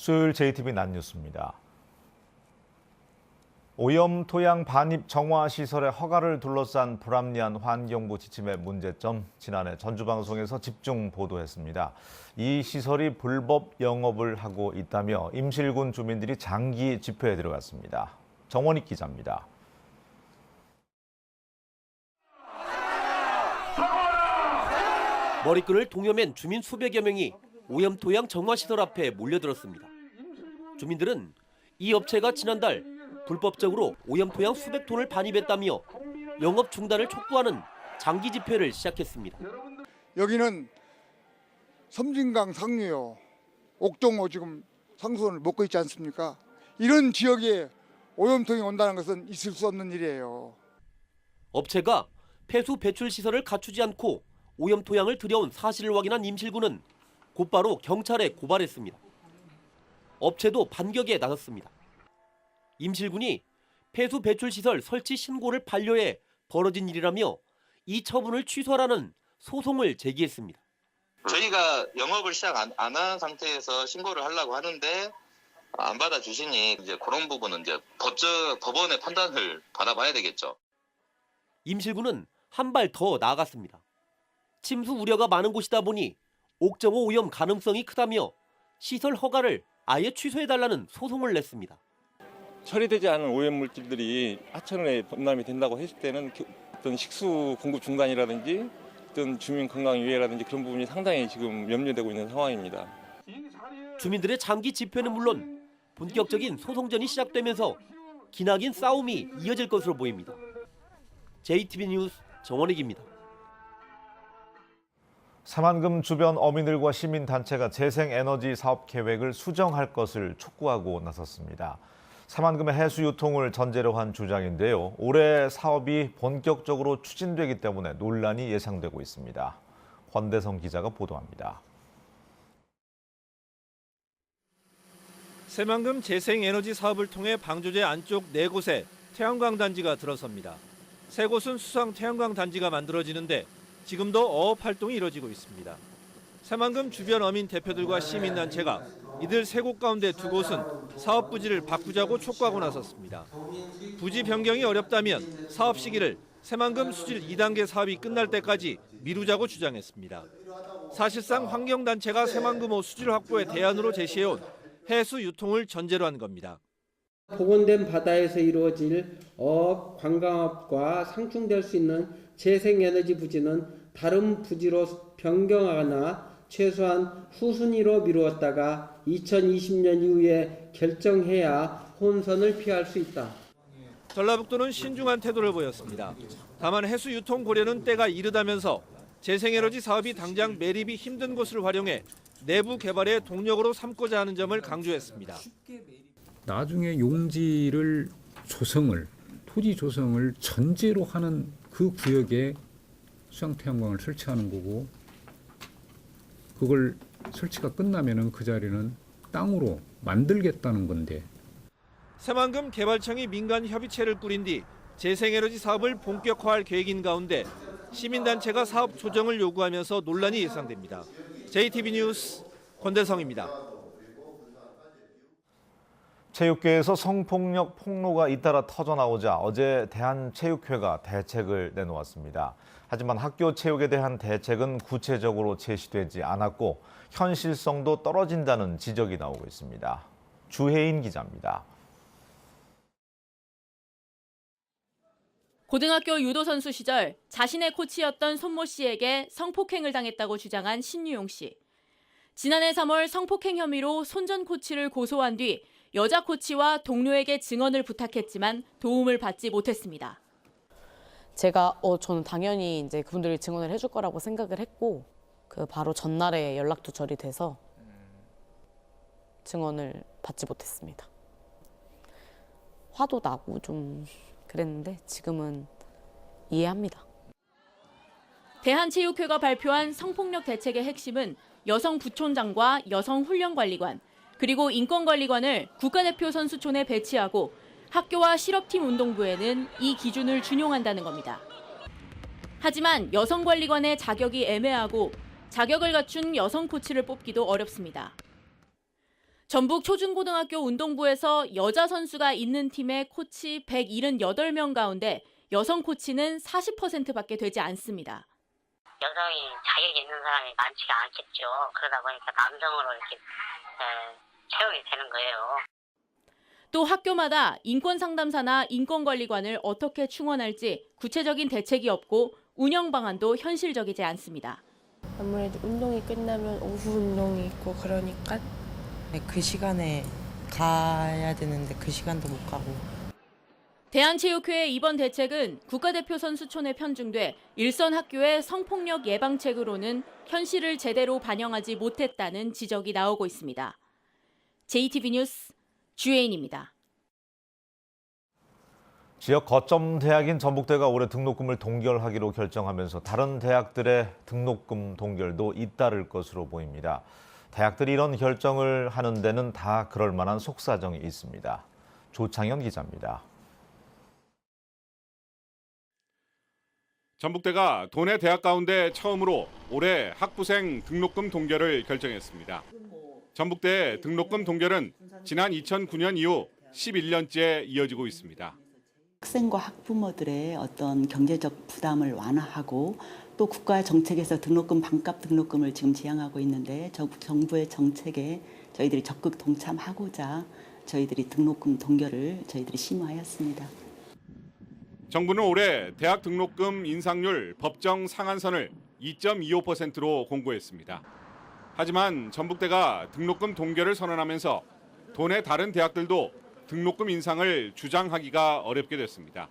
수요일 JTBC 낮 뉴스입니다. 오염 토양 반입 정화 시설의 허가를 둘러싼 불합리한 환경부 지침의 문제점, 지난해 전주방송에서 집중 보도했습니다. 이 시설이 불법 영업을 하고 있다며 임실군 주민들이 장기 집회에 들어갔습니다. 정원익 기자입니다. 머리끈을 동여맨 주민 수백여 명이 오염 토양 정화 시설 앞에 몰려들었습니다. 주민들은 이 업체가 지난달 불법적으로 오염 토양 수백 톤을 반입했다며 영업 중단을 촉구하는 장기 집회를 시작했습니다. 여기는 섬진강 상류요, 옥동호 지금 상수원을 먹고 있지 않습니까? 이런 지역에 오염통이 온다는 것은 있을 수 없는 일이에요. 업체가 폐수 배출 시설을 갖추지 않고 오염 토양을 들여온 사실을 확인한 임실군은 곧바로 경찰에 고발했습니다. 업체도 반격에 나섰습니다. 임실군이 폐수 배출 시설 설치 신고를 반려해 벌어진 일이라며 이 처분을 취소하라는 소송을 제기했습니다. 저희가 영업을 시작 안 한 상태에서 신고를 하려고 하는데 안 받아주시니 이제 그런 부분은 이제 법원의 판단을 받아봐야 되겠죠. 임실군은 한 발 더 나아갔습니다. 침수 우려가 많은 곳이다 보니 옥정호 오염 가능성이 크다며 시설 허가를 아예 취소해달라는 소송을 냈습니다. 처리되지 않은 오염물질들이 하천에 범람이 된다고 했을 때는 어떤 식수 공급 중단이라든지 어떤 주민 건강 위해라든지 그런 부분이 상당히 지금 염려되고 있는 상황입니다. 주민들의 장기 집회는 물론 본격적인 소송전이 시작되면서 기나긴 싸움이 이어질 것으로 보입니다. JTBC 뉴스 정원익입니다. 새만금 주변 어민들과 시민단체가 재생에너지 사업 계획을 수정할 것을 촉구하고 나섰습니다. 새만금의 해수 유통을 전제로 한 주장인데요. 올해 사업이 본격적으로 추진되기 때문에 논란이 예상되고 있습니다. 권대성 기자가 보도합니다. 새만금 재생에너지 사업을 통해 방조제 안쪽 4곳에 태양광 단지가 들어섭니다. 3곳은 수상 태양광 단지가 만들어지는데 지금도 어업 활동이 이뤄지고 있습니다. 새만금 주변 어민 대표들과 시민단체가 이들 3곳 가운데 2곳은 사업 부지를 바꾸자고 촉구하고 나섰습니다. 부지 변경이 어렵다면 사업 시기를 새만금 수질 2단계 사업이 끝날 때까지 미루자고 주장했습니다. 사실상 환경단체가 새만금호 수질 확보의 대안으로 제시해온 해수 유통을 전제로 한 겁니다. 복원된 바다에서 이루어질 어업, 관광업과 상충될 수 있는 재생에너지 부지는 다른 부지로 변경하거나 최소한 후순위로 미루었다가 2020년 이후에 결정해야 혼선을 피할 수 있다. 전라북도는 신중한 태도를 보였습니다. 다만 해수 유통 고려는 때가 이르다면서 재생에너지 사업이 당장 매립이 힘든 곳을 활용해 내부 개발의 동력으로 삼고자 하는 점을 강조했습니다. 나중에 용지를 토지 조성을 전제로 하는 그 구역에 수상태양광을 설치하는 거고, 그걸 설치가 끝나면은 그 자리는 땅으로 만들겠다는 건데. 새만금 개발청이 민간 협의체를 꾸린 뒤 재생에너지 사업을 본격화할 계획인 가운데 시민단체가 사업 조정을 요구하면서 논란이 예상됩니다. JTBC 뉴스 권대성입니다. 체육계에서 성폭력 폭로가 잇따라 터져나오자 어제 대한체육회가 대책을 내놓았습니다. 하지만 학교 체육에 대한 대책은 구체적으로 제시되지 않았고 현실성도 떨어진다는 지적이 나오고 있습니다. 주혜인 기자입니다. 고등학교 유도 선수 시절 자신의 코치였던 손모 씨에게 성폭행을 당했다고 주장한 신유용 씨. 지난해 3월 성폭행 혐의로 손 전 코치를 고소한 뒤 여자 코치와 동료에게 증언을 부탁했지만 도움을 받지 못했습니다. 제가 저는 당연히 이제 그분들이 증언을 해줄 거라고 생각을 했고, 그 바로 전날에 연락 두절이 돼서 증언을 받지 못했습니다. 화도 나고 좀 그랬는데 지금은 이해합니다. 대한체육회가 발표한 성폭력 대책의 핵심은 여성 부촌장과 여성 훈련관리관, 그리고 인권관리관을 국가대표 선수촌에 배치하고 학교와 실업팀 운동부에는 이 기준을 준용한다는 겁니다. 하지만 여성관리관의 자격이 애매하고 자격을 갖춘 여성 코치를 뽑기도 어렵습니다. 전북 초중고등학교 운동부에서 여자 선수가 있는 팀의 코치 178명 가운데 여성 코치는 40%밖에 되지 않습니다. 여성이 자격이 있는 사람이 많지가 않겠죠. 그러다 보니까 남성으로 이렇게 채용이 되는 거예요. 또 학교마다 인권상담사나 인권관리관을 어떻게 충원할지 구체적인 대책이 없고 운영 방안도 현실적이지 않습니다. 아무래도 운동이 끝나면 오후 운동이 있고 그러니까 그 시간에 가야 되는데 그 시간도 못 가고. 대한체육회의 이번 대책은 국가대표 선수촌에 편중돼 일선 학교의 성폭력 예방책으로는 현실을 제대로 반영하지 못했다는 지적이 나오고 있습니다. JTB 뉴스 주혜인입니다. 지역 거점 대학인 전북대가 올해 등록금을 동결하기로 결정하면서 다른 대학들의 등록금 동결도 잇따를 것으로 보입니다. 대학들이 이런 결정을 하는 데는 다 그럴 만한 속사정이 있습니다. 조창현 기자입니다. 전북대가 도내 대학 가운데 처음으로 올해 학부생 등록금 동결을 결정했습니다. 전북대의 등록금 동결은 지난 2009년 이후 11년째 이어지고 있습니다. 학생과 학부모들의 어떤 경제적 부담을 완화하고 또 국가 정책에서 등록금 반값 등록금을 지금 지향하고 있는데 정부의 정책에 저희들이 적극 동참하고자 저희들이 등록금 동결을 저희들이 심의하였습니다. 정부는 올해 대학 등록금 인상률 법정 상한선을 2.25%로 공고했습니다. 하지만 전북대가 등록금 동결을 선언하면서 도내 다른 대학들도 등록금 인상을 주장하기가 어렵게 됐습니다.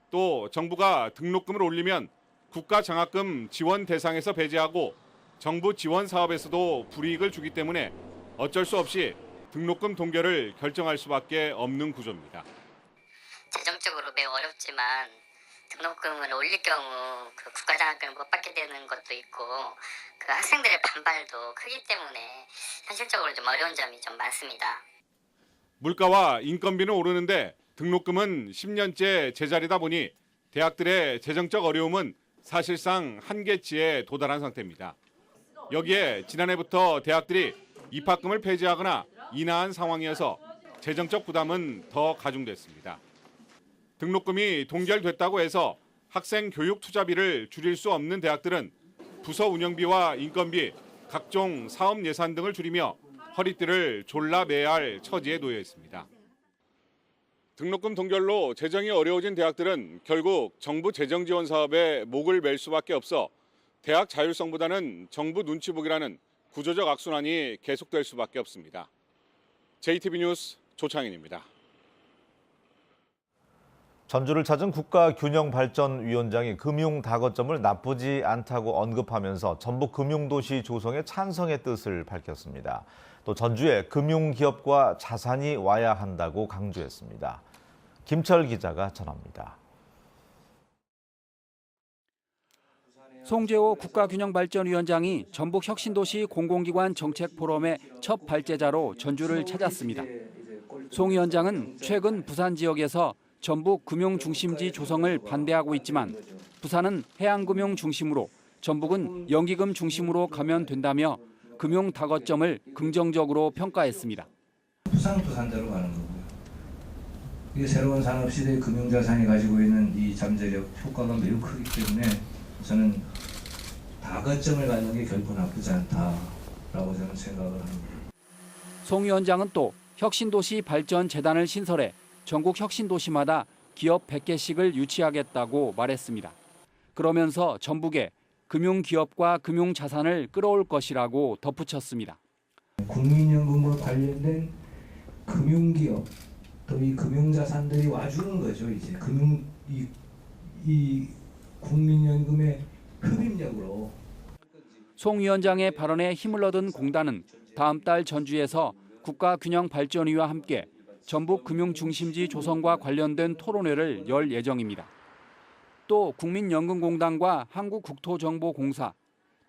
또 정부가 등록금을 올리면 국가장학금 지원 대상에서 배제하고 정부 지원 사업에서도 불이익을 주기 때문에 어쩔 수 없이 등록금 동결을 결정할 수밖에 없는 구조입니다. 재정적으로 매우 어렵지만 등록금을 올릴 경우 그 국가장학금을 못 받게 되는 것도 있고 그 학생들의 반발도 크기 때문에 현실적으로 좀 어려운 점이 좀 많습니다. 물가와 인건비는 오르는데 등록금은 10년째 제자리다 보니 대학들의 재정적 어려움은 사실상 한계치에 도달한 상태입니다. 여기에 지난해부터 대학들이 입학금을 폐지하거나 인하한 상황이어서 재정적 부담은 더 가중됐습니다. 등록금이 동결됐다고 해서 학생 교육 투자비를 줄일 수 없는 대학들은 부서 운영비와 인건비, 각종 사업 예산 등을 줄이며 허리띠를 졸라매야 할 처지에 놓여 있습니다. 등록금 동결로 재정이 어려워진 대학들은 결국 정부 재정 지원 사업에 목을 맬 수밖에 없어 대학 자율성보다는 정부 눈치 보기라는 구조적 악순환이 계속될 수밖에 없습니다. JTB 뉴스 조창인입니다. 전주를 찾은 국가균형발전위원장이 금융다거점을 나쁘지 않다고 언급하면서 전북금융도시 조성에 찬성의 뜻을 밝혔습니다. 또 전주에 금융기업과 자산이 와야 한다고 강조했습니다. 김철 기자가 전합니다. 송재호 국가균형발전위원장이 전북혁신도시 공공기관 정책포럼의 첫 발제자로 전주를 찾았습니다. 송 위원장은 최근 부산 지역에서 전북 금융중심지 조성을 반대하고 있지만 부산은 해양금융 중심으로 전북은 연기금 중심으로 가면 된다며 금융다거점을 긍정적으로 평가했습니다. 부산은 부산대로 가는 거고요. 이게 새로운 산업시대의 금융자산이 가지고 있는 이 잠재력 효과가 매우 크기 때문에 저는 다거점을 갖는 게 결코 나쁘지 않다라고 저는 생각을 합니다. 송 위원장은 또 혁신도시 발전재단을 신설해 전국 혁신도시마다 기업 100개씩을 유치하겠다고 말했습니다. 그러면서 전북에 금융기업과 금융자산을 끌어올 것이라고 덧붙였습니다. 국민연금과 관련된 금융기업 또 이 금융자산들이 와주는 거죠. 이제 이 국민연금의 흡입력으로. 송 위원장의 발언에 힘을 얻은 공단은 다음 달 전주에서 국가균형발전위와 함께 전북 금융중심지 조성과 관련된 토론회를 열 예정입니다. 또 국민연금공단과 한국국토정보공사,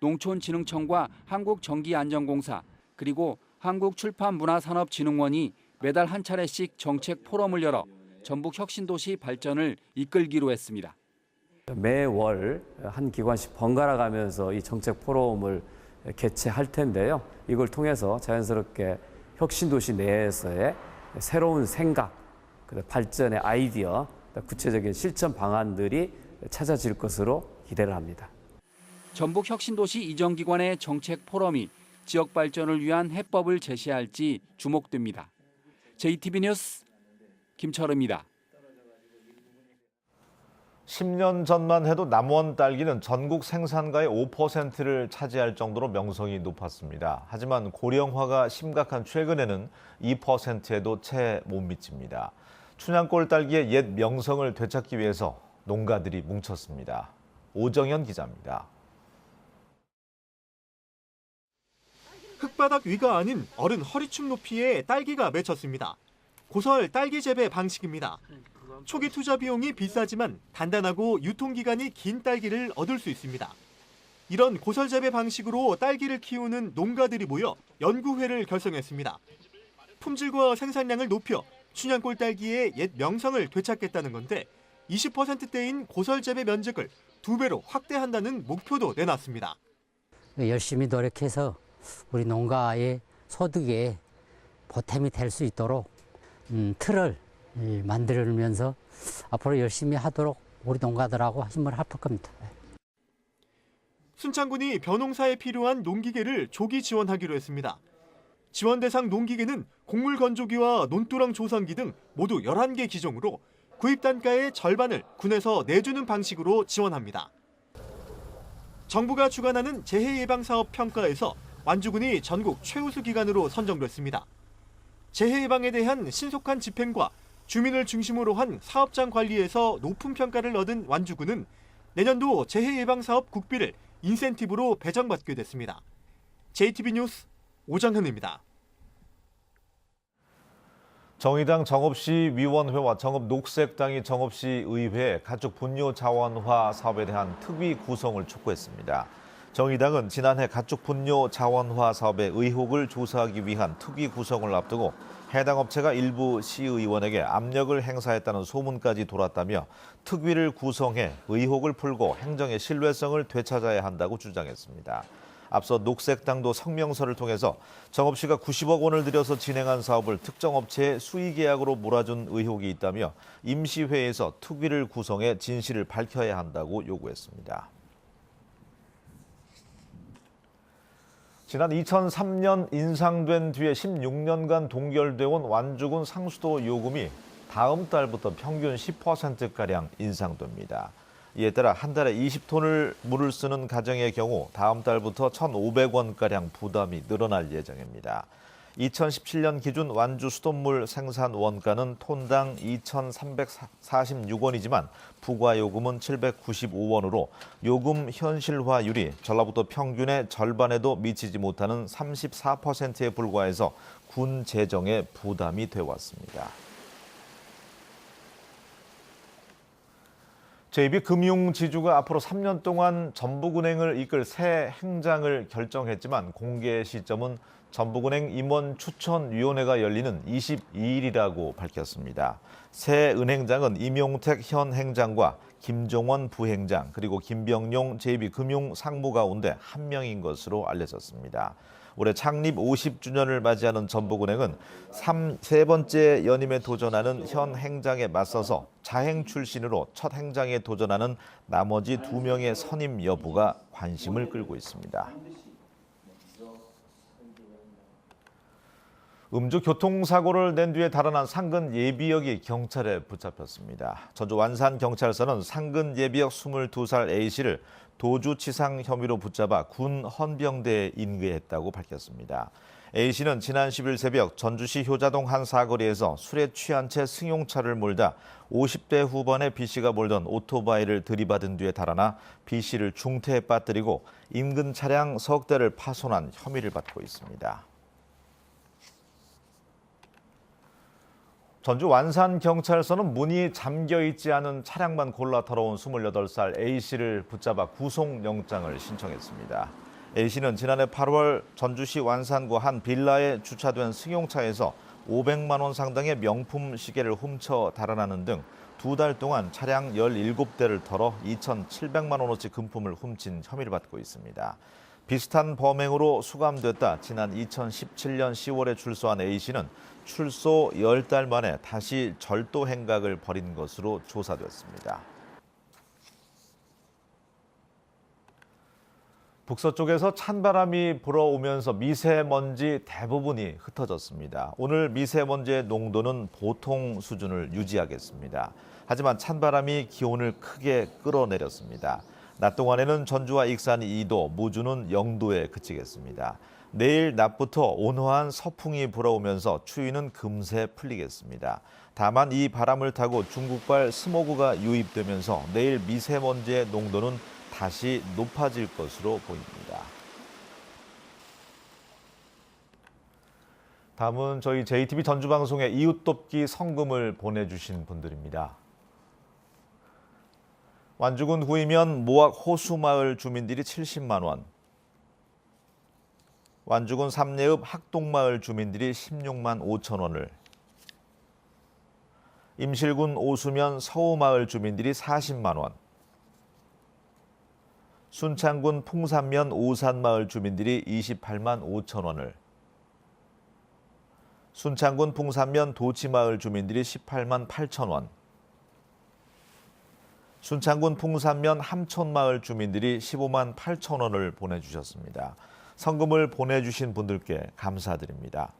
농촌진흥청과 한국전기안전공사, 그리고 한국출판문화산업진흥원이 매달 한 차례씩 정책 포럼을 열어 전북 혁신도시 발전을 이끌기로 했습니다. 매월 한 기관씩 번갈아 가면서 이 정책 포럼을 개최할 텐데요. 이걸 통해서 자연스럽게 혁신도시 내에서의 새로운 생각, 발전의 아이디어, 구체적인 실천 방안들이 찾아질 것으로 기대를 합니다. 전북 혁신도시 이전기관의 정책 포럼이 지역 발전을 위한 해법을 제시할지 주목됩니다. JTB 뉴스 김철우입니다. 10년 전만 해도 남원 딸기는 전국 생산가의 5%를 차지할 정도로 명성이 높았습니다. 하지만 고령화가 심각한 최근에는 2%에도 채 못 미칩니다. 춘향골 딸기의 옛 명성을 되찾기 위해서 농가들이 뭉쳤습니다. 오정현 기자입니다. 흙바닥 위가 아닌 어른 허리춤 높이의 딸기가 맺혔습니다. 고설 딸기 재배 방식입니다. 초기 투자 비용이 비싸지만 단단하고 유통기간이 긴 딸기를 얻을 수 있습니다. 이런 고설 재배 방식으로 딸기를 키우는 농가들이 모여 연구회를 결성했습니다. 품질과 생산량을 높여 춘향골 딸기의 옛 명성을 되찾겠다는 건데 20%대인 고설 재배 면적을 2배로 확대한다는 목표도 내놨습니다. 열심히 노력해서 우리 농가의 소득에 보탬이 될 수 있도록 틀을 만들면서 앞으로 열심히 하도록 우리 농가들하고 힘을 합할 겁니다. 순창군이 벼농사에 필요한 농기계를 조기 지원하기로 했습니다. 지원 대상 농기계는 곡물 건조기와 논두렁 조성기 등 모두 11개 기종으로 구입 단가의 절반을 군에서 내주는 방식으로 지원합니다. 정부가 주관하는 재해 예방 사업 평가에서 완주군이 전국 최우수 기관으로 선정됐습니다. 재해 예방에 대한 신속한 집행과 주민을 중심으로 한 사업장 관리에서 높은 평가를 얻은 완주군은 내년도 재해 예방 사업 국비를 인센티브로 배정받게 됐습니다. JTB 뉴스 오정현입니다. 정의당 정읍시위원회와 정읍녹색당이 정읍시의회에 가축 분뇨 자원화 사업에 대한 특위 구성을 촉구했습니다. 정의당은 지난해 가축 분뇨 자원화 사업의 의혹을 조사하기 위한 특위 구성을 앞두고 해당 업체가 일부 시의원에게 압력을 행사했다는 소문까지 돌았다며 특위를 구성해 의혹을 풀고 행정의 신뢰성을 되찾아야 한다고 주장했습니다. 앞서 녹색당도 성명서를 통해서 정읍시가 90억 원을 들여서 진행한 사업을 특정 업체에 수의계약으로 몰아준 의혹이 있다며 임시회에서 특위를 구성해 진실을 밝혀야 한다고 요구했습니다. 지난 2003년 인상된 뒤에 16년간 동결돼 온 완주군 상수도 요금이 다음 달부터 평균 10%가량 인상됩니다. 이에 따라 한 달에 20톤을 물을 쓰는 가정의 경우 다음 달부터 1,500원가량 부담이 늘어날 예정입니다. 2017년 기준 완주 수돗물 생산 원가는 톤당 2,346원이지만 부과요금은 795원으로 요금 현실화율이 전라북도 평균의 절반에도 미치지 못하는 34%에 불과해서 군 재정에 부담이 되어왔습니다. 제2금융지주가 앞으로 3년 동안 전북은행을 이끌 새 행장을 결정했지만 공개 시점은 전북은행 임원 추천위원회가 열리는 22일이라고 밝혔습니다. 새 은행장은 임용택 현 행장과 김종원 부행장 그리고 김병용 제2금융상무 가운데 한 명인 것으로 알려졌습니다. 올해 창립 50주년을 맞이하는 전북은행은 세 번째 연임에 도전하는 현 행장에 맞서서 자행 출신으로 첫 행장에 도전하는 나머지 2명의 선임 여부가 관심을 끌고 있습니다. 음주 교통사고를 낸 뒤에 달아난 상근 예비역이 경찰에 붙잡혔습니다. 전주 완산경찰서는 상근 예비역 22살 A씨를 도주치상 혐의로 붙잡아 군 헌병대에 인계했다고 밝혔습니다. A씨는 지난 10일 새벽 전주시 효자동 한 사거리에서 술에 취한 채 승용차를 몰다 50대 후반의 B씨가 몰던 오토바이를 들이받은 뒤에 달아나 B씨를 중태에 빠뜨리고 인근 차량 석 대를 파손한 혐의를 받고 있습니다. 전주 완산경찰서는 문이 잠겨있지 않은 차량만 골라 털어온 28살 A씨를 붙잡아 구속영장을 신청했습니다. A씨는 지난해 8월 전주시 완산구 한 빌라에 주차된 승용차에서 500만 원 상당의 명품 시계를 훔쳐 달아나는 등 2달 동안 차량 17대를 털어 2,700만 원어치 금품을 훔친 혐의를 받고 있습니다. 비슷한 범행으로 수감됐다 지난 2017년 10월에 출소한 A씨는 출소 10달 만에 다시 절도 행각을 벌인 것으로 조사됐습니다. 북서쪽에서 찬바람이 불어오면서 미세먼지 대부분이 흩어졌습니다. 오늘 미세먼지의 농도는 보통 수준을 유지하겠습니다. 하지만 찬바람이 기온을 크게 끌어내렸습니다. 낮 동안에는 전주와 익산이 2도, 무주는 0도에 그치겠습니다. 내일 낮부터 온화한 서풍이 불어오면서 추위는 금세 풀리겠습니다. 다만 이 바람을 타고 중국발 스모그가 유입되면서 내일 미세먼지의 농도는 다시 높아질 것으로 보입니다. 다음은 저희 JTB 전주방송에 이웃돕기 성금을 보내주신 분들입니다. 완주군 후이면 모악 호수마을 주민들이 70만 원, 완주군 삼례읍 학동마을 주민들이 16만 5천 원을, 임실군 오수면 서우마을 주민들이 40만 원, 순창군 풍산면 오산마을 주민들이 28만 5천 원을, 순창군 풍산면 도치마을 주민들이 18만 8천 원, 순창군 풍산면 함촌마을 주민들이 15만 8천 원을 보내주셨습니다. 성금을 보내주신 분들께 감사드립니다.